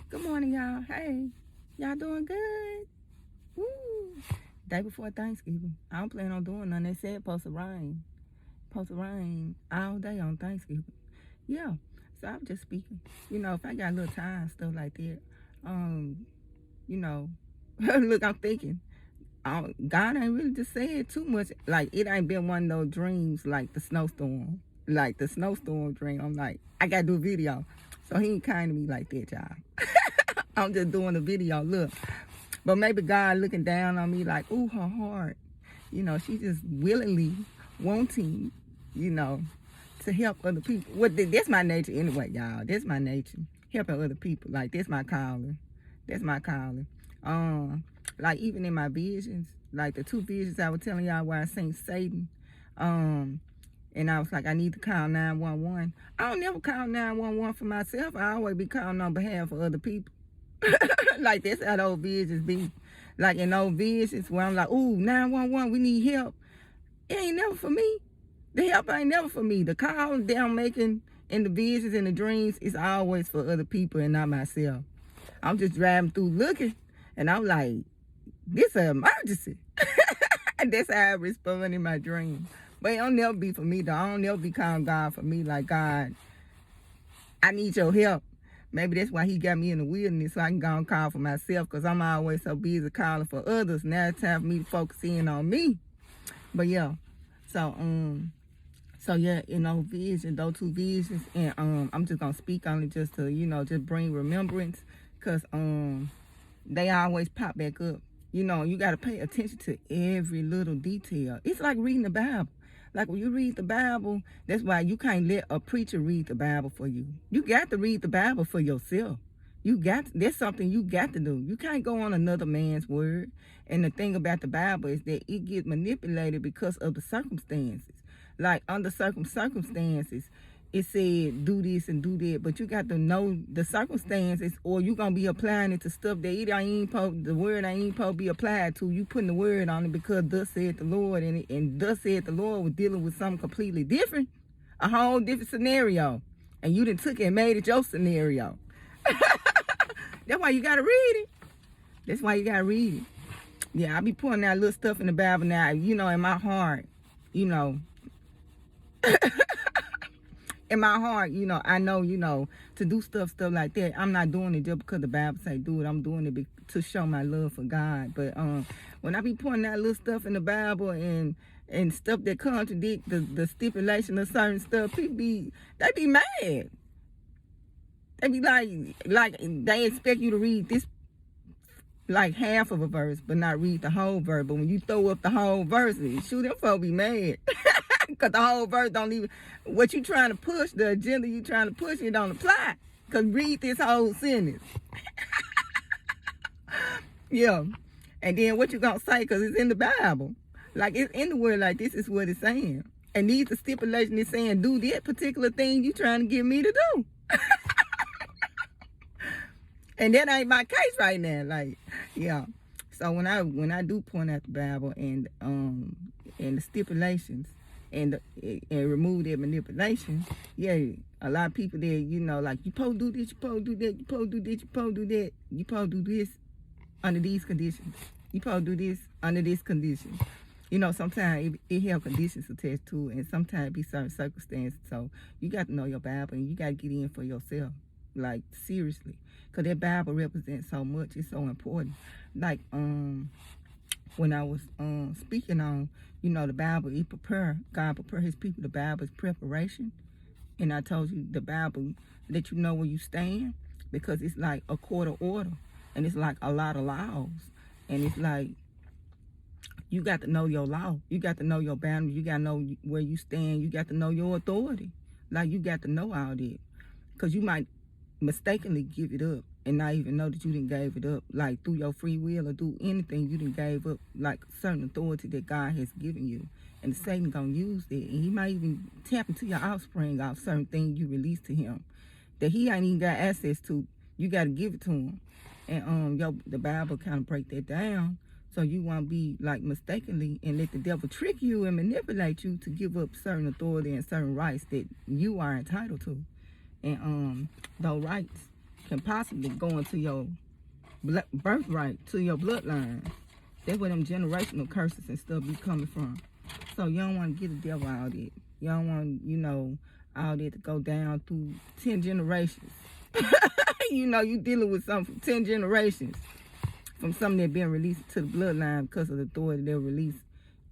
Good morning, y'all. Hey, y'all doing good? Woo. Day before Thanksgiving. I don't plan on doing nothing. They said supposed to rain. Supposed to rain all day on Thanksgiving. Yeah. So I'm just speaking. If I got a little time, stuff like that. Um, you know, look, I'm thinking. God ain't really just said too much. Like, it ain't been one of those dreams like the snowstorm. Like the snowstorm dream. I'm like, I gotta do a video. So he ain't kind to me like that, y'all. I'm just doing a video, look. But maybe God looking down on me like, ooh, her heart. She just willingly wanting, to help other people. That's my nature anyway, y'all. That's my nature. Helping other people. Like, that's my calling. That's my calling. Like, even in my visions, like the 2 visions I was telling y'all where I seen Satan, and I was like, I need to call 911. I don't never call 911 for myself. I always be calling on behalf of other people. Like, that's how those visions be. Like, in those visions where I'm like, ooh, 911, we need help. It ain't never for me. The help ain't never for me. The call that I'm making in the visions and the dreams is always for other people and not myself. I'm just driving through looking, and I'm like, this an emergency. That's how I respond in my dream. But it don't never be for me, though. I don't never be calling God for me like, God, I need your help. Maybe that's why he got me in the wilderness so I can go and call for myself, because I'm always so busy calling for others. Now it's time for me to focus in on me. But yeah, so yeah, in those visions, those 2 visions, and I'm just gonna speak on it just to, just bring remembrance, because they always pop back up. You gotta pay attention to every little detail. It's like reading the Bible. Like, when you read the Bible, that's why you can't let a preacher read the Bible for you. You got to read the Bible for yourself. That's something you got to do. You can't go on another man's word. And the thing about the Bible is that it gets manipulated because of the circumstances. Like, under certain circumstances, it said do this and do that, but you got to know the circumstances, or you gonna be applying it to stuff that the word ain't supposed to be applied to. You putting the word on it because thus said the Lord, and thus said the Lord was dealing with something completely different, a whole different scenario, and you done took it and made it your scenario. That's why you gotta read it. That's why you gotta read it. Yeah, I be putting that little stuff in the Bible now, in my heart, in my heart, I know, to do stuff like that. I'm not doing it just because the Bible say do it. I'm doing it to show my love for God. But when I be putting that little stuff in the Bible and stuff that contradict the stipulation of certain stuff, people they be mad. They be like they expect you to read this, like, half of a verse, but not read the whole verse. But when you throw up the whole verse, shoot, them folks be mad. Because the whole verse don't even, what you trying to push, the agenda you trying to push, it don't apply. Because read this whole sentence. Yeah. And then what you going to say, because it's in the Bible. Like, it's in the word, like, this is what it's saying. And these the stipulation is saying, do that particular thing you trying to get me to do. And that ain't my case right now. Like, yeah. So when I do point out the Bible and the stipulations and remove that manipulation, yeah, a lot of people there, like, you supposed to do this, you supposed to do that, you supposed to do this, you supposed to do that, you supposed to do this under these conditions. You supposed to do this under this condition. Sometimes it have conditions attached to it, and sometimes it be certain circumstances. So you got to know your Bible, and you got to get in for yourself. Like, seriously. Because that Bible represents so much. It's so important. Like, when I was speaking on, the Bible, God prepare his people. The Bible is preparation. And I told you the Bible let you know where you stand, because it's like a court of order. And it's like a lot of laws. And it's like, you got to know your law. You got to know your boundaries. You got to know where you stand. You got to know your authority. Like, you got to know all that. Because you might mistakenly give it up and not even know that you didn't gave it up, like, through your free will, or do anything you didn't gave up, like certain authority that God has given you. And Satan gonna use that, and he might even tap into your offspring off certain things you release to him that he ain't even got access to. You got to give it to him. And the Bible kind of break that down, so you won't be, like, mistakenly and let the devil trick you and manipulate you to give up certain authority and certain rights that you are entitled to. And those rights can possibly go into your birthright, to your bloodline. That's where them generational curses and stuff be coming from. So you don't want to get the devil out of it. You don't want, all that to go down through 10 generations. You dealing with something from 10 generations. From something that been released to the bloodline because of the authority they were released,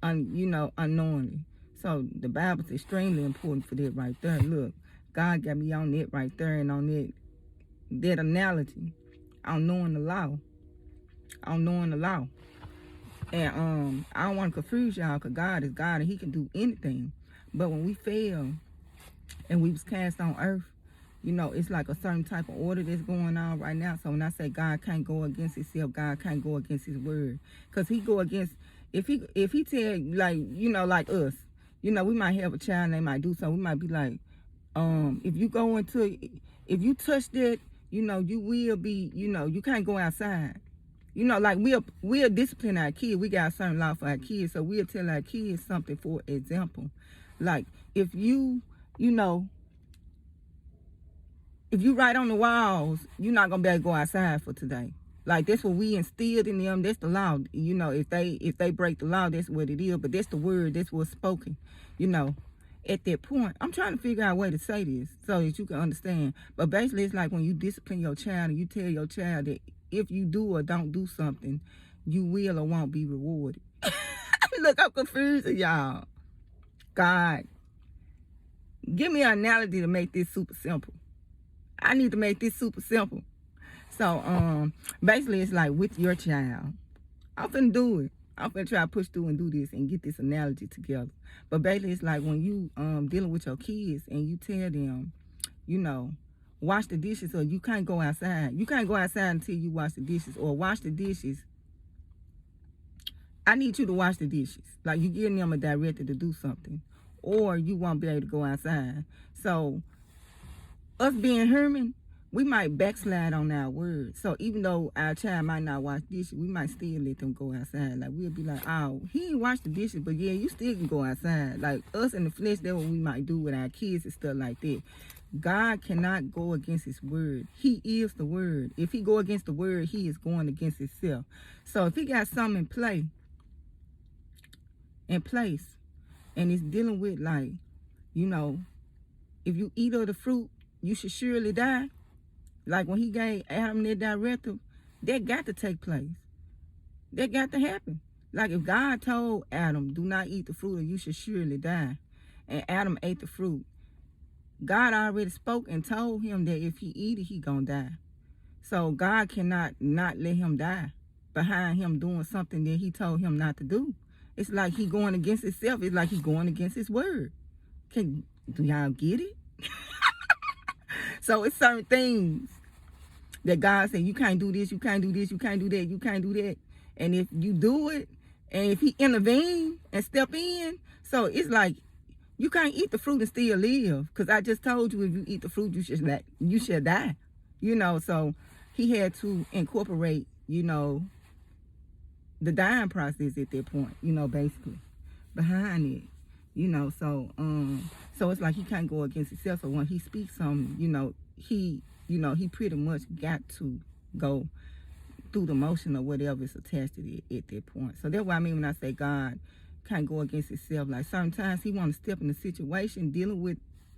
unknowingly. So the Bible's extremely important for that right there. Look, God got me on that right there and on that analogy. On knowing the law. And I don't want to confuse y'all because God is God and he can do anything. But when we fell and we was cast on earth, it's like a certain type of order that's going on right now. So when I say God can't go against himself, God can't go against his word. Because he go against, if he tell, like us, we might have a child and they might do something. We might be like, if you touch that, you will be, you can't go outside. Like we'll discipline our kids. We got a certain law for our kids. So we'll tell our kids something, for example. Like if you write on the walls, you're not gonna be able to go outside for today. Like that's what we instilled in them. That's the law. If they break the law, that's what it is. But that's the word. That's what's spoken. At that point, I'm trying to figure out a way to say this so that you can understand. But basically, it's like when you discipline your child and you tell your child that if you do or don't do something, you will or won't be rewarded. Look, I'm confused, y'all. God, give me an analogy to make this super simple. I need to make this super simple. So, basically, it's like with your child. I'm finna do it. I'm finna try to push through and do this and get this analogy together. But basically, it's like when you dealing with your kids and you tell them, wash the dishes or you can't go outside. You can't go outside until you wash the dishes or wash the dishes. I need you to wash the dishes. Like you giving them a directive to do something or you won't be able to go outside. So us being human, we might backslide on our words. So even though our child might not wash dishes, we might still let them go outside. Like we'll be like, oh, he ain't washed the dishes, but yeah, you still can go outside. Like us in the flesh, that's what we might do with our kids and stuff like that. God cannot go against his word. He is the word. If he go against the word, he is going against himself. So if he got something in place, and it's dealing with like, if you eat of the fruit, you should surely die. Like when he gave Adam that directive, that got to take place. That got to happen. Like if God told Adam, do not eat the fruit or you should surely die, and Adam ate the fruit, God already spoke and told him that if he eat it, he gonna die. So God cannot not let him die behind him doing something that he told him not to do. It's like he going against himself. It's like he going against his word. Do y'all get it? So it's certain things that God said, you can't do this, you can't do this, you can't do that, you can't do that. And if you do it, and if he intervene and step in, so it's like you can't eat the fruit and still live. Because I just told you if you eat the fruit, you should die. So he had to incorporate, the dying process at that point, basically, behind it. So it's like he can't go against himself. So when he speaks something, he pretty much got to go through the motion or whatever is attached to it at that point. So that's what I mean when I say God can't go against himself. Like sometimes he want to step in a situation dealing with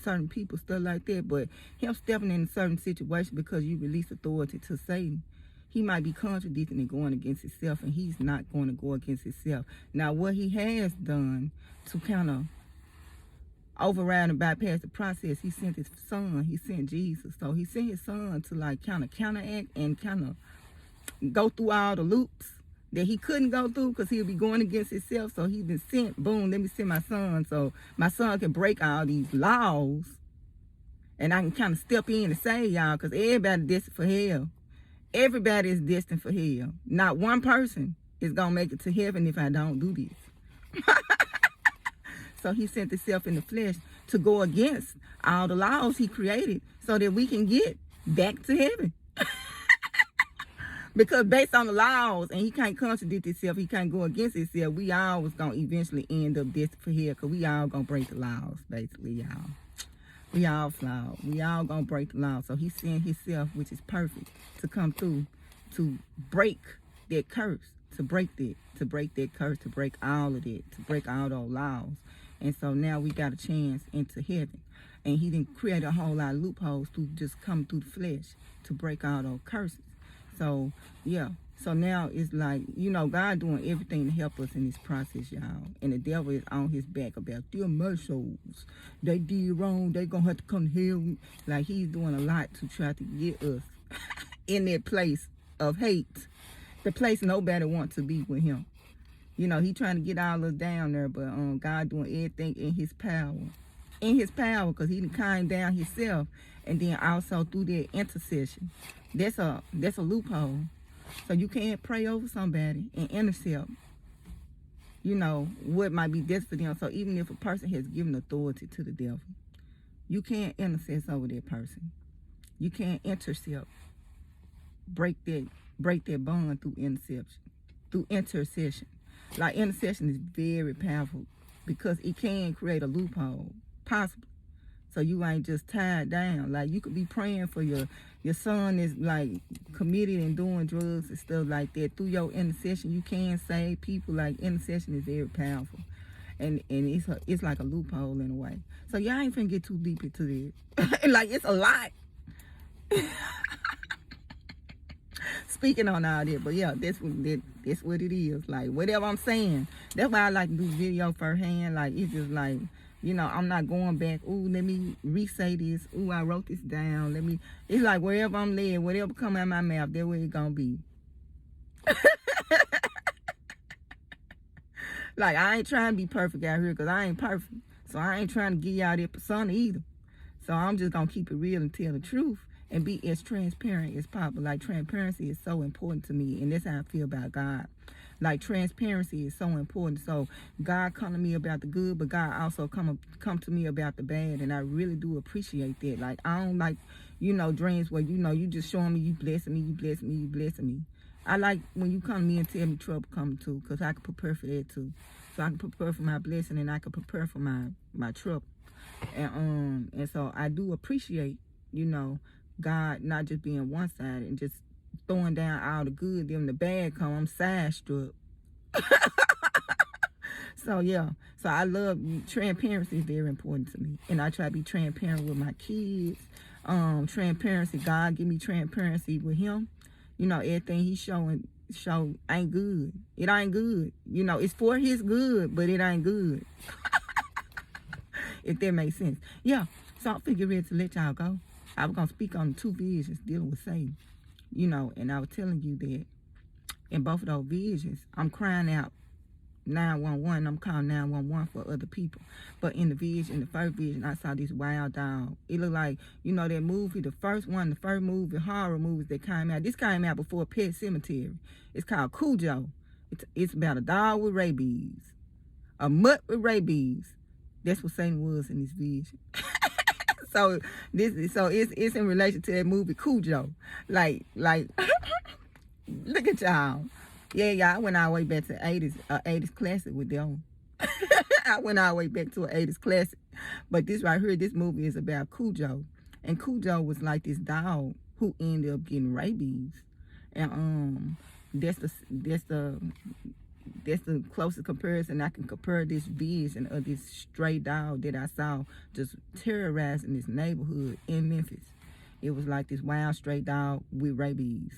certain people, stuff like that. But him stepping in a certain situation because you release authority to Satan, he might be contradicting and going against himself, and he's not going to go against himself. Now, what he has done to kind of override and bypass the process, he sent his son. He sent Jesus. So he sent his son to like kind of counteract and kind of go through all the loops that he couldn't go through because he'll be going against himself. So he been sent, boom, let me send my son so my son can break all these laws and I can kind of step in and save y'all, because everybody destined for hell. Everybody is destined for hell. Not one person is going to make it to heaven if I don't do this. So he sent himself in the flesh to go against all the laws he created so that we can get back to heaven. Because based on the laws, and he can't contradict himself, he can't go against himself, we all was going to eventually end up destined for hell because we all going to break the laws, basically, y'all. We all flawed. We all gonna break the law. So he sent himself, which is perfect, to come through to break that curse, to break that curse, to break all of that, to break all those laws. And so now we got a chance into heaven. And he didn't create a whole lot of loopholes to just come through the flesh to break all those curses. So yeah. So now it's like, God doing everything to help us in this process, y'all. And the devil is on his back about them muscles. They did wrong. They gonna have to come here. Like he's doing a lot to try to get us in that place of hate. The place nobody wants to be with him. He trying to get all us down there, but God doing everything in his power. In his power, because he done calmed down himself. And then also through that intercession. That's a loophole. So you can't pray over somebody and intercept, what might be best for them. So even if a person has given authority to the devil, you can't intercede over that person. You can't intercept, break that bond through intercession. Like intercession is very powerful because it can create a loophole, possibly. So you ain't just tied down. Like you could be praying for your son is like committed and doing drugs and stuff like that. Through your intercession, you can save people. Like intercession is very powerful, and it's like a loophole in a way. So y'all ain't finna get too deep into this. Like it's a lot. Speaking on all that, but yeah, that's what it is. Like whatever I'm saying, that's why I like to do video firsthand. Like it's just like. I'm not going back. Ooh, let me re-say this. Ooh, I wrote this down. It's like wherever I'm led, whatever come out of my mouth, that's where it's gonna be. Like, I ain't trying to be perfect out here because I ain't perfect. So I ain't trying to give y'all that persona either. So I'm just gonna keep it real and tell the truth and be as transparent as possible. Like, transparency is so important to me, and that's how I feel about God. Like transparency is so important. So God come to me about the good, but God also come to me about the bad, and I really do appreciate that. Like I don't like, dreams where you just showing me you blessing me. I like when you come to me and tell me trouble coming too, because I can prepare for that too. So I can prepare for my blessing and I can prepare for my trouble. And so I do appreciate, God not just being one sided and just throwing down all the good, then the bad come, I'm side-struck. So yeah, so I love transparency is very important to me, and I try to be transparent with my kids. Transparency, God give me transparency with him. Everything he show ain't good. It ain't good. It's for his good, but it ain't good. If that makes sense. Yeah, so I'm figuring ready to let y'all go. I was gonna speak on the 2 visions dealing with Satan. And I was telling you that in both of those visions, I'm crying out 911. I'm calling 911 for other people. But in the first vision, I saw this wild dog. It looked like, that movie, the first movie, horror movies that came out. This came out before Pet Cemetery. It's called Cujo. It's about a dog with rabies. A mutt with rabies. That's what Satan was in this vision. So it's in relation to that movie Cujo. Like look at y'all. Yeah, y'all. I went all the way back to 80s classic with them. I went all the way back to an 80s classic. But this right here, this movie is about Cujo. And Cujo was like this dog who ended up getting rabies. And that's the closest comparison I can compare this vision of this stray dog that I saw just terrorizing this neighborhood in Memphis. It was like this wild stray dog with rabies.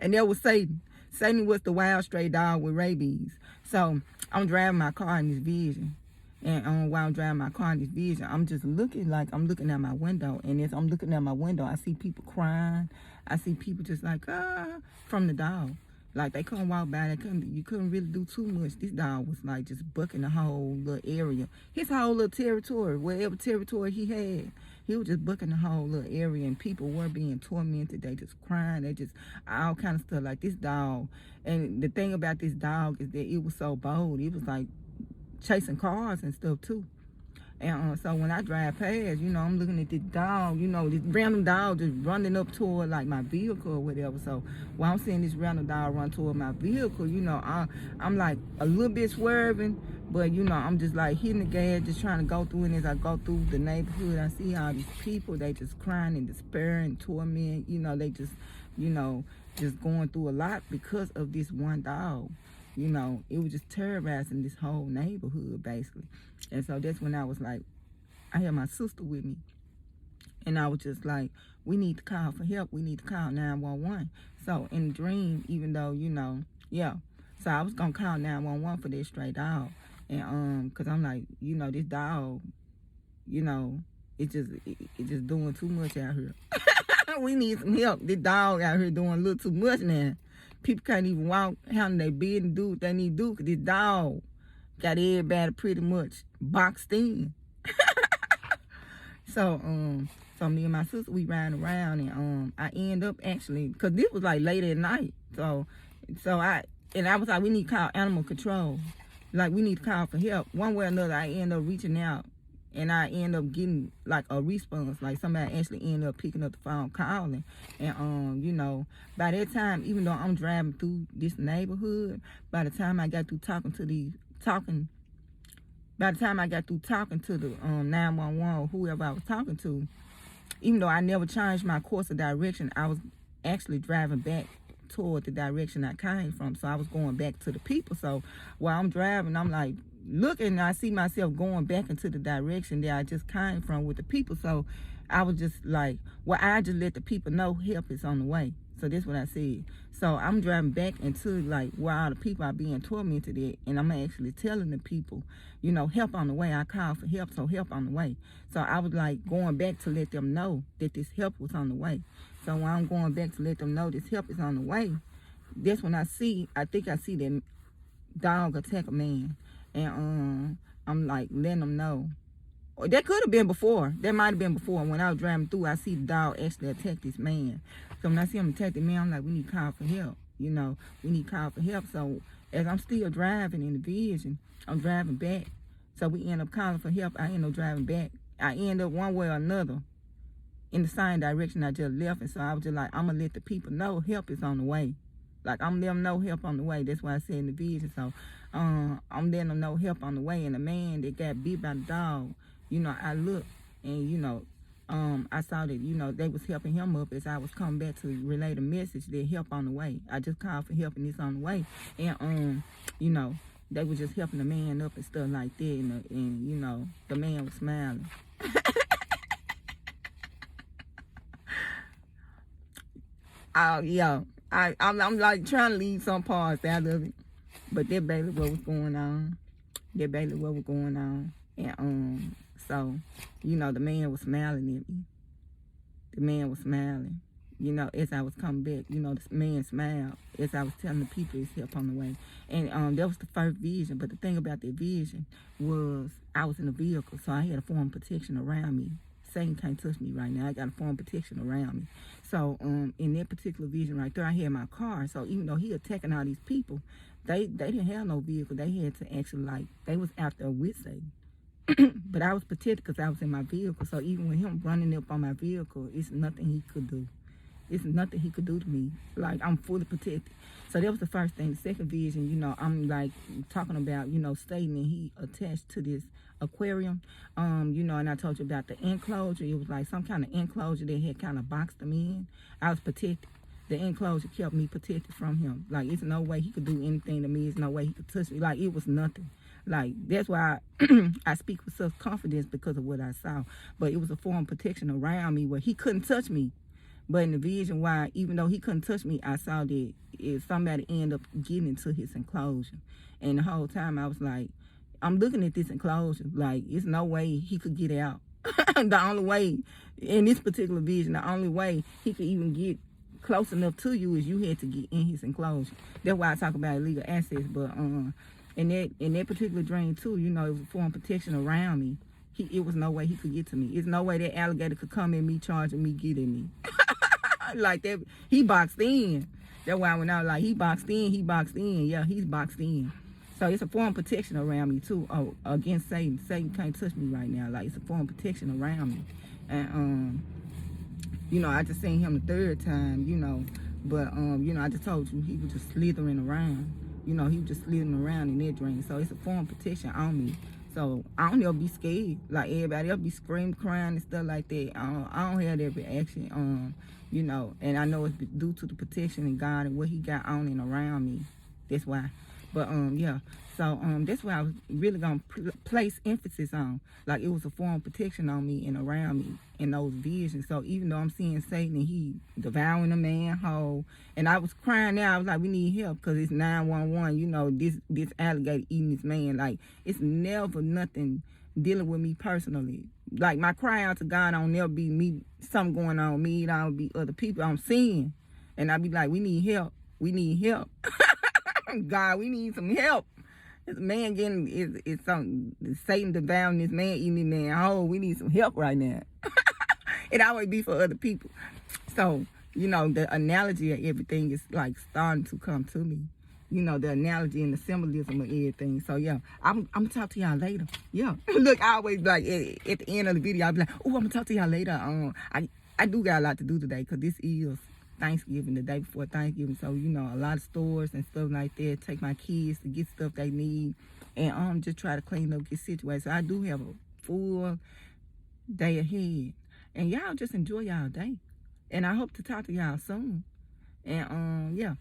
And there was Satan. Satan was the wild stray dog with rabies. So I'm driving my car in this vision. And while I'm driving my car in this vision, I'm just looking like I'm looking out my window. And as I'm looking out my window, I see people crying. I see people just like, from the dog. Like they couldn't walk by, you couldn't really do too much. This dog was like just bucking the whole little area. His whole little territory, whatever territory he had, he was just bucking the whole little area, and people were being tormented. They just crying, they just all kind of stuff. Like this dog, and the thing about this dog is that it was so bold. It was like chasing cars and stuff too. And so when I drive past, I'm looking at this dog, this random dog just running up toward like my vehicle or whatever. So while I'm seeing this random dog run toward my vehicle, I'm like a little bit swerving, but I'm just like hitting the gas, just trying to go through. And as I go through the neighborhood, I see all these people, they just crying and despair and torment. They just, just going through a lot because of this one dog. It was just terrorizing this whole neighborhood basically. And so that's when I was like, I had my sister with me. And I was just like, we need to call for help. We need to call 911. So in the dream, even though, So I was going to call 911 for this stray dog. And because I'm like, this dog, it just doing too much out here. We need some help. This dog out here doing a little too much now. People can't even walk, handle their business, do what they need to do, because this dog got everybody pretty much boxed in. So me and my sister, we riding around, and I end up actually, because this was like late at night. So I was like, we need to call animal control. Like, we need to call for help. One way or another, I end up reaching out, and I end up getting like a response. Like somebody actually ended up picking up the phone, calling. And by that time, even though I'm driving through this neighborhood, by the time I got through talking to the 911 or whoever I was talking to, even though I never changed my course of direction, I was actually driving back toward the direction I came from. So I was going back to the people. So while I'm driving, I'm like looking, and I see myself going back into the direction that I just came from with the people. So I was just like, well, I just let the people know help is on the way. So that's what I said. So I'm driving back into like where all the people are being tormented at, and I'm actually telling the people, help on the way. I called for help, so help on the way. So I was like going back to let them know that this help was on the way. So when I'm going back to let them know this help is on the way, that's when I think I see that dog attack a man. And I'm like letting them know. Or that could have been before. That might have been before. When I was driving through, I see the dog actually attack this man. So when I see him attack the man, I'm like, we need to call for help. We need to call for help. So as I'm still driving in the vision, I'm driving back. So we end up calling for help. I end up driving back. I end up one way or another in the same direction I just left. And so I was just like, I'm going to let the people know help is on the way. Like, I'm letting them know help on the way. That's why I said in the vision. So I'm letting them know help on the way. And the man that got bit by the dog, I looked and, I saw that, they was helping him up as I was coming back to relay the message that help on the way. I just called for help and it's on the way. And, they was just helping the man up and stuff like that. And the man was smiling. I'm like trying to leave some parts out of it. But that basically what was going on. And so, the man was smiling at me. The man was smiling. As I was coming back, the man smiled as I was telling the people it's help on the way. And that was the first vision. But the thing about that vision was I was in a vehicle, so I had a form of protection around me. Satan can't touch me right now. I got a form of protection around me. So in that particular vision right there, I had my car. So even though he attacking all these people, they didn't have no vehicle. They had to actually they was out there with Satan. But I was protected because I was in my vehicle. So even with him running up on my vehicle, it's nothing he could do. It's nothing he could do to me. Like, I'm fully protected. So that was the first thing. The second vision, I'm like talking about, Satan, and he attached to this aquarium. And I told you about the enclosure. It was like some kind of enclosure that had kind of boxed him in. I was protected. The enclosure kept me protected from him. Like, it's no way he could do anything to me. It's no way he could touch me. Like, it was nothing. Like, that's why I speak with such confidence, because of what I saw. But it was a form of protection around me where he couldn't touch me. But in the vision, why, even though he couldn't touch me, I saw that if somebody ended up getting into his enclosure. And the whole time I was like, I'm looking at this enclosure. Like, there's no way he could get out. The only way, in this particular vision, the only way he could even get close enough to you is you had to get in his enclosure. That's why I talk about illegal access. But in that particular dream too, it was a form of protection around me. It was no way he could get to me. It's no way that alligator could come at me, charging me, getting me. Like that, he boxed in. That's why when I was like, he boxed in. Yeah, he's boxed in. So it's a form of protection around me too. Oh, against Satan. Satan can't touch me right now. Like, it's a form of protection around me. And you know, I just seen him the third time, you know. But you know, I just told you he was just slithering around. You know, he was just slithering around in that dream. So it's a form of protection on me. So I don't ever be scared like everybody else be screaming, crying and stuff like that. I don't have that reaction. You know, and I know it's due to the protection in God and what He got on and around me. That's why. But yeah. So that's why I was really gonna place emphasis on. Like, it was a form of protection on me and around me in those visions. So even though I'm seeing Satan and he devouring a man whole, and I was crying out, I was like, we need help because it's 911. You know, this alligator eating this man. Like, it's never nothing dealing with me personally. Like, my cry out to God don't never be me, something going on with me. It don't be other people I'm seeing, and I be like, we need help. We need help. God, we need some help. This man getting is something. Satan devouring this man, eating this man whole. We need some help right now. It always be for other people. So, you know, the analogy of everything is like starting to come to me. You know, the analogy and the symbolism of everything. So yeah, I'm gonna talk to y'all later. Yeah. Look, I always like at the end of the video, I'll be like, oh, I'm gonna talk to y'all later. I do got a lot to do today because this is Thanksgiving, the day before Thanksgiving. So, you know, a lot of stores and stuff like that take my kids to get stuff they need and just try to clean up, get situated. So I do have a full day ahead. And y'all just enjoy y'all day. And I hope to talk to y'all soon. And yeah.